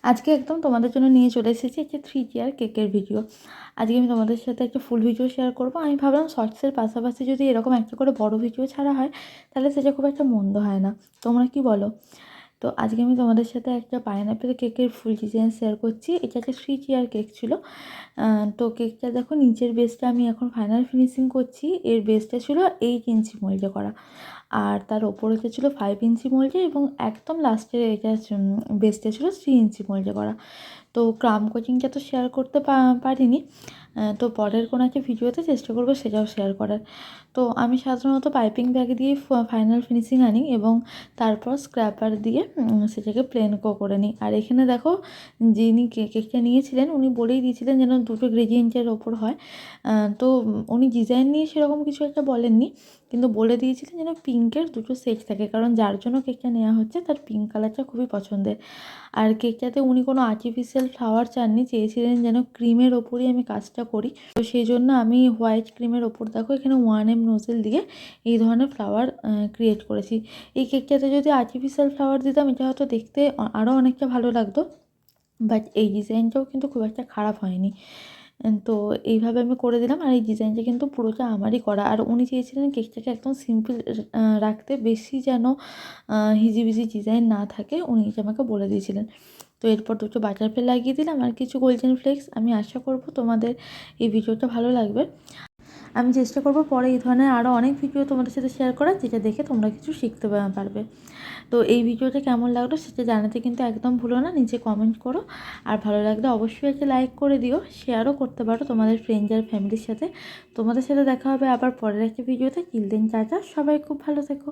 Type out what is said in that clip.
আজকে একদম তোমাদের জন্য নিয়ে চলে এসেছি একটা 3 টিয়ার কেকের ভিডিও। আজকে আমি তোমাদের সাথে একটা ফুল ভিডিও শেয়ার করব। আমি ভাবলাম শর্টসের পাশাপাশি যদি এরকম একটা করে বড় ভিডিও ছাড়া হয় তাহলে সেটা খুব একটা মন্দ হয় না। তোমরা কি বলো? তো আজকে আমি তোমাদের সাথে একটা পাইনঅ্যাপেল কেকের ফুল ডিজাইন শেয়ার করছি। এটা একটা 3 টিয়ার কেক ছিল। তো কেকটা দেখো, নিচের বেসটা আমি এখন ফাইনাল ফিনিশিং করছি। এর বেসটা ছিল 8 ইঞ্চি মোল্ডে করা, আর তার ওপরেটা ছিল 5 ইঞ্চি মোল্ডে, এবং একদম লাস্টের এটা বেসটা ছিল 3 ইঞ্চি মোল্ডে করা। তো ক্রাম কোচিংটা তো শেয়ার করতে পারিনি, তো পরের কোনো একটা ভিডিওতে চেষ্টা করবো সেটাও শেয়ার করার। তো আমি সাধারণত পাইপিং ব্যাগ দিয়ে ফাইনাল ফিনিশিং আনি এবং তারপর স্ক্র্যাপার দিয়ে সেটাকে প্লেন করে নিই। আর এখানে দেখো, যিনি কেকটা নিয়েছিলেন উনি বলেই দিয়েছিলেন যেন দুটো গ্রেডিয়েন্টের ওপর হয়। তো উনি ডিজাইন নিয়ে সেরকম কিছু একটা বলেননি, কিন্তু বলে দিয়েছিলেন যেন পিঙ্কের দুটো সেট থাকে, কারণ যার জন্য কেকটা নেওয়া হচ্ছে তার পিঙ্ক কালারটা খুবই পছন্দের। আর কেকটাতে উনি কোনো আর্টিফিশিয়াল ফ্লাওয়ার চাননি, চেয়েছিলেন যেন ক্রিমের ওপরই আমি কাজটা করি। তো সেই জন্য আমি হোয়াইট ক্রিমের ওপর দেখো এখানে 1M নোজেল দিয়ে এই ধরনের ফ্লাওয়ার ক্রিয়েট করেছি। এই কেকটাতে যদি আর্টিফিশিয়াল ফ্লাওয়ার দিতাম এটা হয়তো দেখতে আরও অনেকটা ভালো লাগতো, বাট এই ডিজাইনটাও কিন্তু খুব একটা খারাপ হয়নি। তো এইভাবে আমি করে দিলাম, আর এই ডিজাইনটা কিন্তু পুরোটা আমারই করা। আর উনি চেয়েছিলেন কেকটাকে একদম সিম্পল রাখতে, বেশি যেন হিজিবিজি ডিজাইন না থাকে, উনি এটা আমাকে বলে দিয়েছিলেন। তো এরপর দুটো বাটারফ্লাই লাগিয়ে দিলাম আর কিছু গোল্ডেন ফ্লেক্স। আমি আশা করব তোমাদের এই ভিডিওটা ভালো লাগবে। আমি চেষ্টা করব পরে এই ধরনের আরও অনেক ভিডিও তোমাদের সাথে শেয়ার করার, যেটা দেখে তোমরা কিছু শিখতে পারবে। তো এই ভিডিওটা কেমন লাগলো সেটা জানাতে কিন্তু একদম ভুলো না, নিচে কমেন্ট করো। আর ভালো লাগলে অবশ্যই একটা লাইক করে দিও, শেয়ারও করতে পারো তোমাদের ফ্রেন্ডস আর ফ্যামিলির সাথে। তোমাদের সাথে দেখা হবে আবার পরের একটা ভিডিওতে। টিল দেন টাটা, সবাই খুব ভালো থেকো।